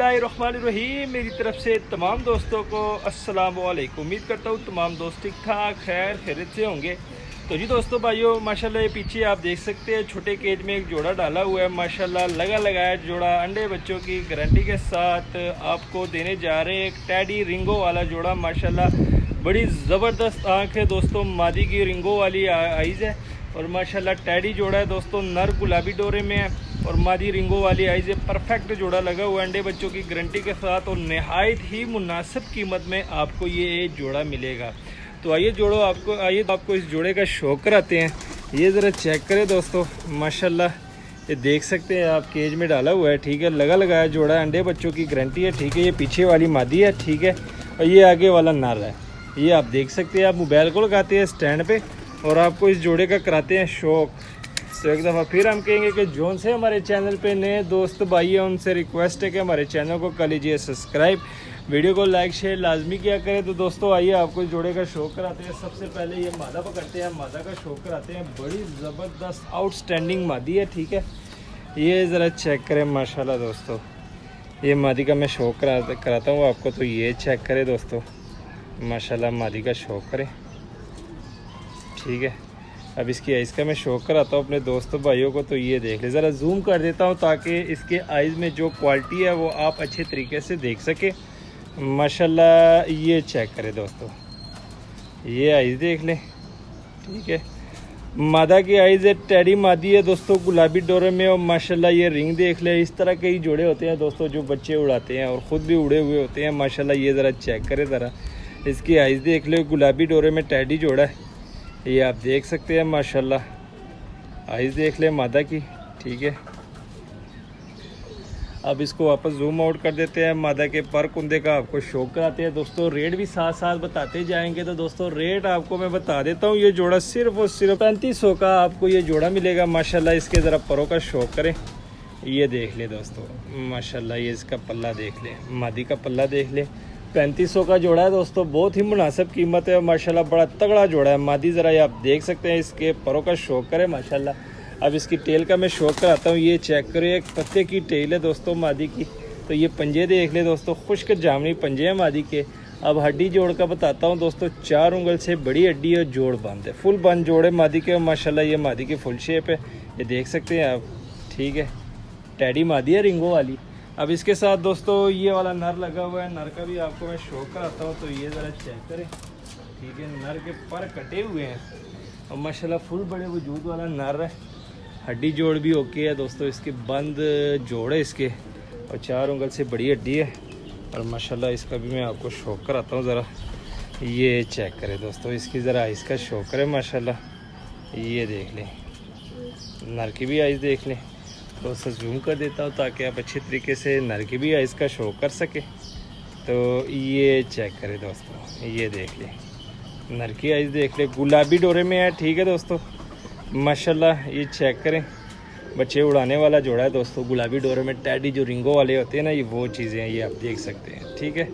बिस्मिल्लाहिर्रहमानिर्रहीम। मेरी तरफ से तमाम दोस्तों को अस्सलाम वालेकुम। उम्मीद करता हूँ तमाम दोस्त ठीक ठाक खैरियत से होंगे। तो जी दोस्तों भाइयों, माशाल्लाह ये पीछे आप देख सकते हैं छोटे केज में एक जोड़ा डाला हुआ है। माशाल्लाह लगाया जोड़ा अंडे बच्चों की गारंटी के साथ आपको देने जा रहे हैं। एक टैडी रिंगो वाला जोड़ा, माशाल्लाह बड़ी ज़बरदस्त आँख है दोस्तों। मादी की रिंगो वाली आइज़ है और माशाल्लाह टैडी जोड़ा है दोस्तों। नर गुलाबी डोरे में है और मादी रिंगो वाली आइज़ है। परफेक्ट जोड़ा लगा हुआ है अंडे बच्चों की गारंटी के साथ और नहायत ही मुनासिब कीमत में आपको ये जोड़ा मिलेगा। तो आइए आपको इस जोड़े का शौक कराते हैं। ये ज़रा चेक करें दोस्तों, माशाल्लाह ये देख सकते हैं आप, केज में डाला हुआ है, ठीक है। लगाया जोड़ा है, अंडे बच्चों की गारंटी है, ठीक है। ये पीछे वाली मादी है, ठीक है, और ये आगे वाला नर है। ये आप देख सकते हैं। आप मोबाइल को लगाते हैं स्टैंड पे और आपको इस जोड़े का कराते हैं शौक। तो एक दफ़ा फिर हम कहेंगे कि जोन से हमारे चैनल पे नए दोस्त भाई हैं उनसे रिक्वेस्ट है कि हमारे चैनल को कर लीजिए सब्सक्राइब, वीडियो को लाइक शेयर लाजमी किया करें। तो दोस्तों आइए आपको इस जोड़े का शौक कराते हैं। सबसे पहले ये मादा पकड़ते हैं, मादा का शौक कराते हैं। बड़ी ज़बरदस्त आउटस्टैंडिंग मादी है, ठीक है। ये ज़रा चेक करें माशाल्लाह दोस्तों, ये मादी का मैं शौक कराता हूँ आपको। तो ये चेक करें दोस्तों, माशाल्लाह मादी का शौक करें, ठीक है। अब इसकी आइज़ का मैं शौक कराता हूँ अपने दोस्तों भाइयों को। तो ये देख ले, ज़रा जूम कर देता हूँ ताकि इसके आइज़ में जो क्वालिटी है वो आप अच्छे तरीके से देख सके। माशाल्लाह ये चेक करें दोस्तों, ये आइज़ देख लें, ठीक है। मादा की आइज़ है, टैडी मादी है दोस्तों, गुलाबी डोरे में। और माशाल्लाह ये रिंग देख ले। इस तरह के ही जोड़े होते हैं दोस्तों जो बच्चे उड़ाते हैं और ख़ुद भी उड़े हुए होते हैं। माशाल्लाह ये ज़रा चेक करें, ज़रा इसकी आइज़ देख ले। गुलाबी डोरे में टैडी जोड़ा है, ये आप देख सकते हैं। माशाल्लाह आइज़ देख ले मादा की, ठीक है। अब इसको वापस जूम आउट कर देते हैं। मादा के पर कुंदे का आपको शौक कराते हैं दोस्तों। रेट भी साथ साथ बताते जाएंगे। तो दोस्तों रेट आपको मैं बता देता हूँ। ये जोड़ा सिर्फ और सिर्फ 3500 का आपको ये जोड़ा मिलेगा। माशाल्लाह इसके ज़रा परों का शौक करें, ये देख ले दोस्तों। माशाल्लाह ये इसका पल्ला देख ले, मादी का पल्ला देख ले। 3500 का जोड़ा है दोस्तों, बहुत ही मुनासिब कीमत है और माशाल्लाह बड़ा तगड़ा जोड़ा है। मादी ज़रा ये आप देख सकते हैं, इसके परों का शौक करें माशाल्लाह। अब इसकी टेल का मैं शौक कराता हूँ। ये चेक करें, एक पत्ते की टेल है दोस्तों मादी की। तो ये पंजे देख ले दोस्तों, खुश्क जामनी पंजे हैं मादी के। अब हड्डी जोड़ का बताता हूँ दोस्तों। 4 उंगल से बड़ी हड्डी है, जोड़ बंद है, फुल बंद जोड़ है मादी के। और माशाल्लाह ये मादी की फुल शेप है, ये देख सकते हैं आप, ठीक है। टैडी मादी है रिंगो वाली। अब इसके साथ दोस्तों ये वाला नर लगा हुआ है, नर का भी आपको मैं शौक कराता हूँ। तो ये ज़रा चेक करें, ठीक है। नर के पर कटे हुए हैं और माशाल्लाह फुल बड़े वजूद वाला नर है। हड्डी जोड़ भी ओके है दोस्तों, इसके बंद जोड़ है इसके और 4 उंगल से बड़ी हड्डी है। और माशाल्लाह इसका भी मैं आपको शौक कराता हूँ। ज़रा ये चेक करें दोस्तों, इसकी ज़रा आइज़ का शौक करें माशाल्लाह। ये देख लें, नर की भी आइज़ देख लें। तो उससे जूम कर देता हूँ ताकि आप अच्छे तरीके से नर की भी आइज़ का शौक कर सके। तो ये चेक करें दोस्तों, ये देख ले, नर की आइज़ देख ले, गुलाबी डोरे में है, ठीक है दोस्तों। माशाल्लाह ये चेक करें, बच्चे उड़ाने वाला जोड़ा है दोस्तों। गुलाबी डोरे में टैडी जो रिंगो वाले होते हैं ना, ये वो चीज़ें हैं, ये आप देख सकते हैं, ठीक है।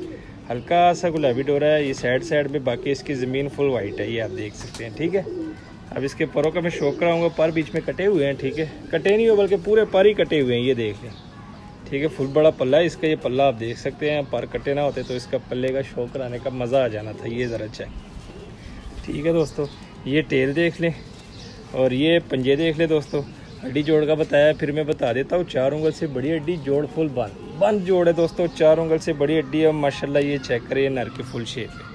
हल्का सा गुलाबी डोरा है ये साइड में, बाकी इसकी ज़मीन फुल वाइट है, ये आप देख सकते हैं, ठीक है। अब इसके परों का मैं शौक कराऊंगा। पर बीच में कटे हुए हैं, ठीक है, कटे नहीं हो बल्कि पूरे पर ही कटे हुए हैं, ये देख लें, ठीक है। फुल बड़ा पल्ला है इसका, ये पल्ला आप देख सकते हैं। पर कटे ना होते तो इसका पल्ले का शौक कराने का मज़ा आ जाना था। ये ज़रा चेक, ठीक है दोस्तों। ये टेल देख लें और ये पंजे देख लें दोस्तों। हड्डी जोड़ का बताया, फिर मैं बता देता हूँ। 4 उंगल से बड़ी हड्डी, जोड़ फुल बंद जोड़ है दोस्तों। 4 उंगल से बड़ी हड्डी है माशाल्लाह। ये चेक करें, नर की फुल शेप है।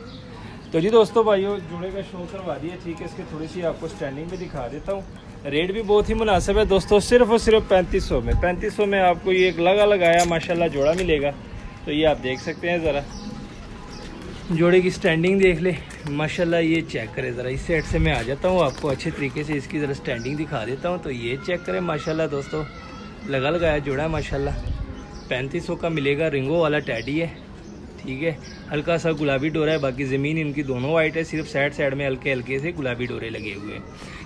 तो जी दोस्तों भाइयों, जोड़े का शौक करवा दिया, ठीक है। इसकी थोड़ी सी आपको स्टैंडिंग में दिखा देता हूँ। रेट भी बहुत ही मुनासिब है दोस्तों, सिर्फ और सिर्फ 3500 में। 3500 में आपको ये एक लगाया माशाल्लाह जोड़ा मिलेगा। तो ये आप देख सकते हैं, ज़रा जोड़े की स्टैंडिंग देख ले माशाल्लाह। ये चेक करें ज़रा, इस साइड से मैं आ जाता हूँ, आपको अच्छे तरीके से इसकी ज़रा स्टैंडिंग दिखा देता हूँ। तो ये चेक करें माशाल्लाह दोस्तों, लगाया जोड़ा है माशाल्लाह। 3500 का मिलेगा, रिंगो वाला टैडी है, ठीक है। हल्का सा गुलाबी डोरा है, बाकी ज़मीन इनकी दोनों वाइट है, सिर्फ साइड में हल्के से गुलाबी डोरे लगे हुए हैं।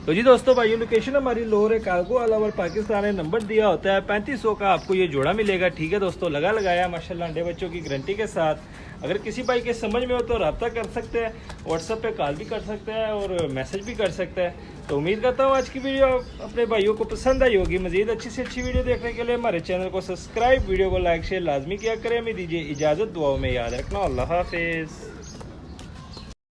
तो जी दोस्तों भाइयों, लोकेशन हमारी लाहौर है, कार्गो ऑल ओवर पाकिस्तान है। नंबर दिया होता है 3500 का, आपको ये जोड़ा मिलेगा। ठीक है दोस्तों, लगाया माशाल्लाह अंडे बच्चों की गारंटी के साथ। अगर किसी भाई के समझ में हो तो रब्ता कर सकते हैं, व्हाट्सएप पे कॉल भी कर सकते हैं और मैसेज भी कर सकते हैं। तो उम्मीद करता हूँ आज की वीडियो अपने भाइयों को पसंद आई होगी। मजीद अच्छी से अच्छी वीडियो देखने के लिए हमारे चैनल को सब्सक्राइब, वीडियो को लाइक शेयर लाजमी किया करें। हमें दीजिए इजाज़त, दुआओं में याद रखना। अल्लाह हाफिज़।